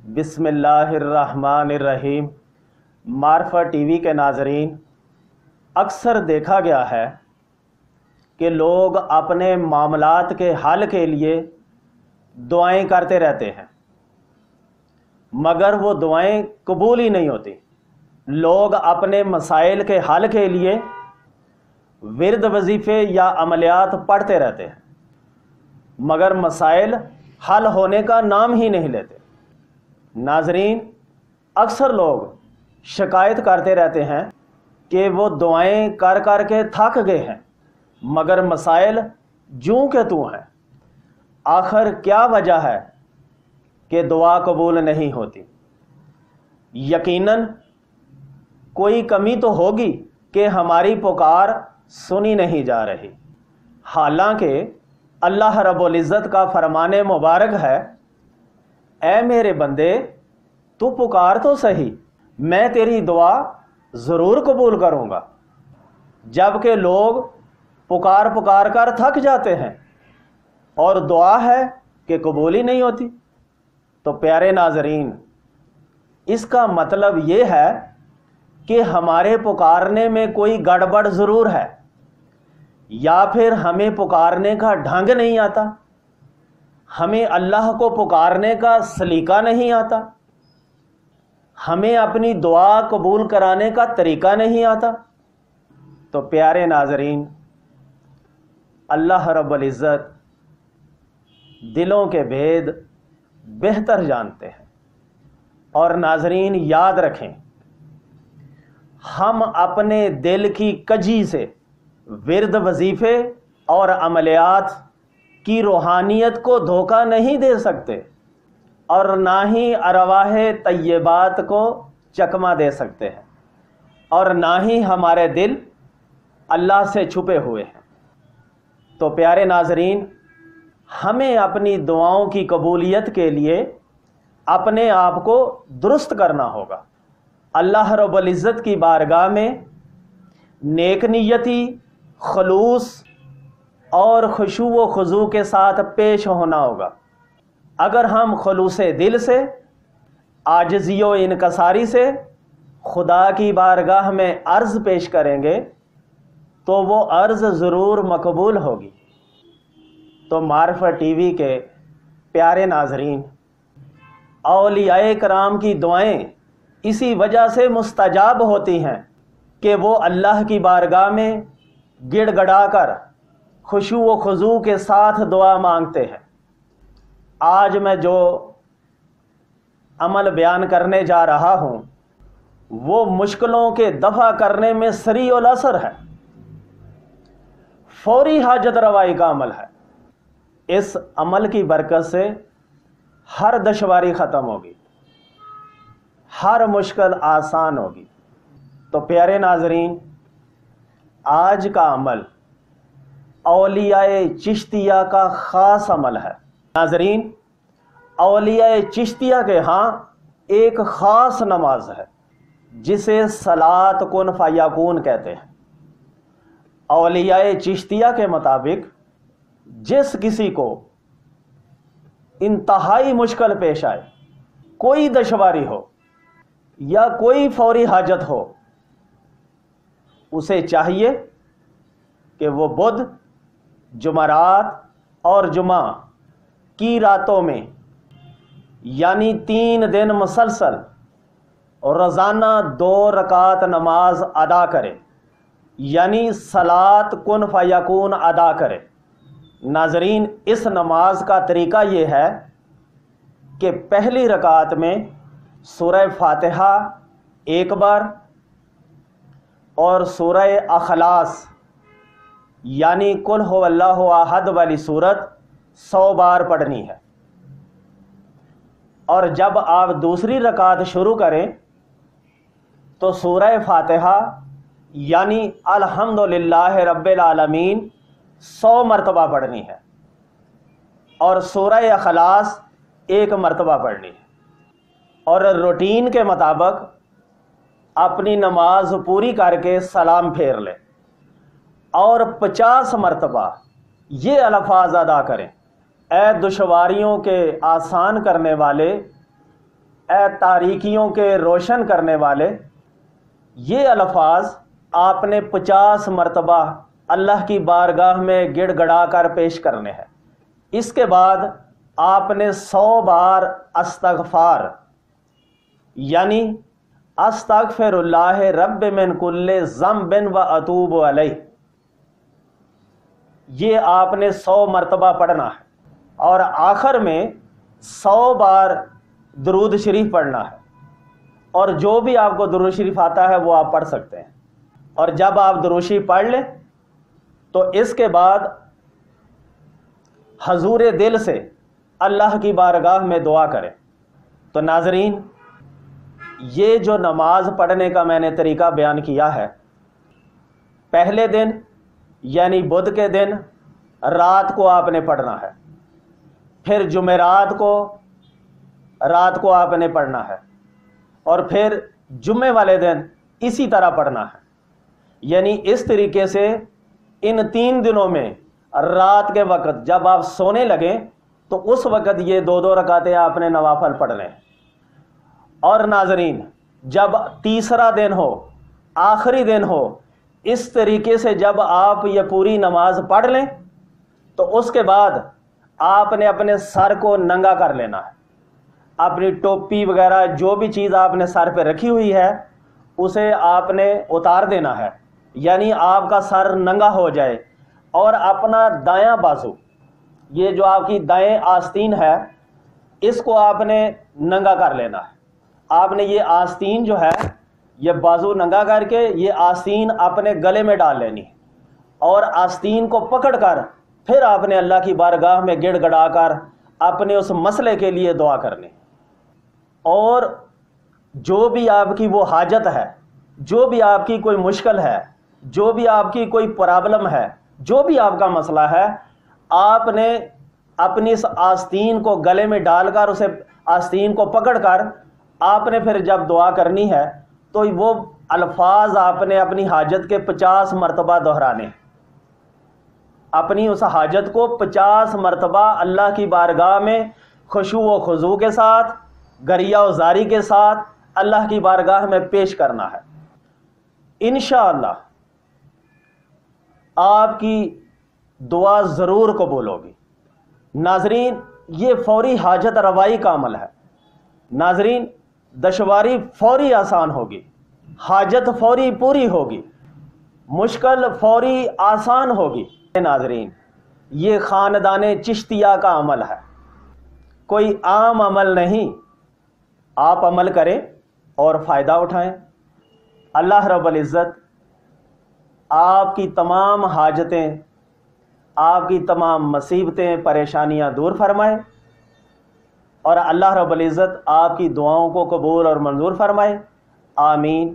بسم اللہ الرحمن الرحیم۔ معرفہ ٹی وی کے ناظرین، اکثر دیکھا گیا ہے کہ لوگ اپنے معاملات کے حل کے لیے دعائیں کرتے رہتے ہیں، مگر وہ دعائیں قبول ہی نہیں ہوتی۔ لوگ اپنے مسائل کے حل کے لیے ورد وظیفے یا عملیات پڑھتے رہتے ہیں، مگر مسائل حل ہونے کا نام ہی نہیں لیتے۔ ناظرین، اکثر لوگ شکایت کرتے رہتے ہیں کہ وہ دعائیں کر کر کے تھک گئے ہیں، مگر مسائل جوں کہ توں ہیں۔ آخر کیا وجہ ہے کہ دعا قبول نہیں ہوتی؟ یقیناً کوئی کمی تو ہوگی کہ ہماری پکار سنی نہیں جا رہی۔ حالانکہ اللہ رب العزت کا فرمان مبارک ہے، اے میرے بندے تو پکار تو صحیح، میں تیری دعا ضرور قبول کروں گا۔ جبکہ لوگ پکار پکار کر تھک جاتے ہیں اور دعا ہے کہ قبول ہی نہیں ہوتی۔ تو پیارے ناظرین، اس کا مطلب یہ ہے کہ ہمارے پکارنے میں کوئی گڑبڑ ضرور ہے، یا پھر ہمیں پکارنے کا ڈھنگ نہیں آتا، ہمیں اللہ کو پکارنے کا سلیقہ نہیں آتا، ہمیں اپنی دعا قبول کرانے کا طریقہ نہیں آتا۔ تو پیارے ناظرین، اللہ رب العزت دلوں کے بھید بہتر جانتے ہیں۔ اور ناظرین یاد رکھیں، ہم اپنے دل کی کجی سے ورد وظیفے اور عملیات کی روحانیت کو دھوکہ نہیں دے سکتے، اور نہ ہی ارواح طیبات کو چکمہ دے سکتے ہیں، اور نہ ہی ہمارے دل اللہ سے چھپے ہوئے ہیں۔ تو پیارے ناظرین، ہمیں اپنی دعاؤں کی قبولیت کے لیے اپنے آپ کو درست کرنا ہوگا، اللہ رب العزت کی بارگاہ میں نیک نیتی، خلوص اور خشوع و خضوع کے ساتھ پیش ہونا ہوگا۔ اگر ہم خلوص دل سے، عاجزی و انکساری سے خدا کی بارگاہ میں عرض پیش کریں گے تو وہ عرض ضرور مقبول ہوگی۔ تو معرفہ ٹی وی کے پیارے ناظرین، اولیاء کرام کی دعائیں اسی وجہ سے مستجاب ہوتی ہیں کہ وہ اللہ کی بارگاہ میں گڑ گڑا کر خشوع و خضوع کے ساتھ دعا مانگتے ہیں۔ آج میں جو عمل بیان کرنے جا رہا ہوں وہ مشکلوں کے دفع کرنے میں سریع الاثر ہے، فوری حاجت روائی کا عمل ہے۔ اس عمل کی برکت سے ہر دشواری ختم ہوگی، ہر مشکل آسان ہوگی۔ تو پیارے ناظرین، آج کا عمل اولیاء چشتیہ کا خاص عمل ہے۔ ناظرین، اولیاء چشتیہ کے ہاں ایک خاص نماز ہے جسے صلاۃ کن فیکون کہتے ہیں۔ اولیاء چشتیہ کے مطابق جس کسی کو انتہائی مشکل پیش آئے، کوئی دشواری ہو یا کوئی فوری حاجت ہو، اسے چاہیے کہ وہ بدھ، جمعرات اور جمعہ کی راتوں میں، یعنی 3 دن مسلسل روزانہ 2 رکعت نماز ادا کرے، یعنی صلاۃ کن فیکون ادا کرے۔ ناظرین، اس نماز کا طریقہ یہ ہے کہ پہلی رکعت میں سورہ فاتحہ ایک بار اور سورہ اخلاص یعنی قل هو اللہ احد والی سورت 100 بار پڑھنی ہے، اور جب آپ دوسری رکعت شروع کریں تو سورہ فاتحہ یعنی الحمدللہ رب العالمین 100 مرتبہ پڑھنی ہے، اور سورہ اخلاص 1 مرتبہ پڑھنی ہے، اور روٹین کے مطابق اپنی نماز پوری کر کے سلام پھیر لیں، اور 50 مرتبہ یہ الفاظ ادا کریں: اے دشواریوں کے آسان کرنے والے، اے تاریکیوں کے روشن کرنے والے، یہ الفاظ آپ نے 50 مرتبہ اللہ کی بارگاہ میں گڑ گڑا کر پیش کرنے ہیں۔ اس کے بعد آپ نے 100 بار استغفار یعنی استغفر اللہ رب من کل ذنب و اتوب علیہ، یہ آپ نے 100 مرتبہ پڑھنا ہے، اور آخر میں 100 بار درود شریف پڑھنا ہے، اور جو بھی آپ کو درود شریف آتا ہے وہ آپ پڑھ سکتے ہیں۔ اور جب آپ درود شریف پڑھ لیں تو اس کے بعد حضور دل سے اللہ کی بارگاہ میں دعا کریں۔ تو ناظرین، یہ جو نماز پڑھنے کا میں نے طریقہ بیان کیا ہے، پہلے دن یعنی بدھ کے دن رات کو آپ نے پڑھنا ہے، پھر جمعرات کو رات کو آپ نے پڑھنا ہے، اور پھر جمعے والے دن اسی طرح پڑھنا ہے۔ یعنی اس طریقے سے ان 3 دنوں میں رات کے وقت جب آپ سونے لگیں تو اس وقت یہ 2 رکعتیں آپ نے نوافل پڑھنے ہیں۔ اور ناظرین، جب تیسرا دن ہو، آخری دن ہو، اس طریقے سے جب آپ یہ پوری نماز پڑھ لیں تو اس کے بعد آپ نے اپنے سر کو ننگا کر لینا ہے، اپنی ٹوپی وغیرہ جو بھی چیز آپ نے سر پہ رکھی ہوئی ہے اسے آپ نے اتار دینا ہے، یعنی آپ کا سر ننگا ہو جائے، اور اپنا دایاں بازو، یہ جو آپ کی دائیں آستین ہے، اس کو آپ نے ننگا کر لینا ہے۔ آپ نے یہ آستین جو ہے، یہ بازو ننگا کر کے یہ آستین اپنے گلے میں ڈال لینی، اور آستین کو پکڑ کر پھر آپ نے اللہ کی بارگاہ میں گڑ گڑا کر اپنے اس مسئلے کے لیے دعا کرنی، اور جو بھی آپ کی وہ حاجت ہے، جو بھی آپ کی کوئی مشکل ہے، جو بھی آپ کی کوئی پرابلم ہے، جو بھی آپ کا مسئلہ ہے، آپ نے اپنی اس آستین کو گلے میں ڈال کر اسے آستین کو پکڑ کر آپ نے پھر جب دعا کرنی ہے تو وہ الفاظ آپ نے اپنی حاجت کے 50 مرتبہ دہرانے ہیں، اپنی اس حاجت کو 50 مرتبہ اللہ کی بارگاہ میں خشوع و خضوع کے ساتھ، گریہ و زاری کے ساتھ اللہ کی بارگاہ میں پیش کرنا ہے۔ انشاءاللہ آپ کی دعا ضرور قبول ہوگی۔ ناظرین، یہ فوری حاجت روائی کا عمل ہے۔ ناظرین، دشواری فوری آسان ہوگی، حاجت فوری پوری ہوگی، مشکل فوری آسان ہوگی۔ ناظرین، یہ خاندان چشتیہ کا عمل ہے، کوئی عام عمل نہیں۔ آپ عمل کریں اور فائدہ اٹھائیں۔ اللہ رب العزت آپ کی تمام حاجتیں، آپ کی تمام مصیبتیں، پریشانیاں دور فرمائے، اور اللہ رب العزت آپ کی دعاؤں کو قبول اور منظور فرمائے۔ آمین۔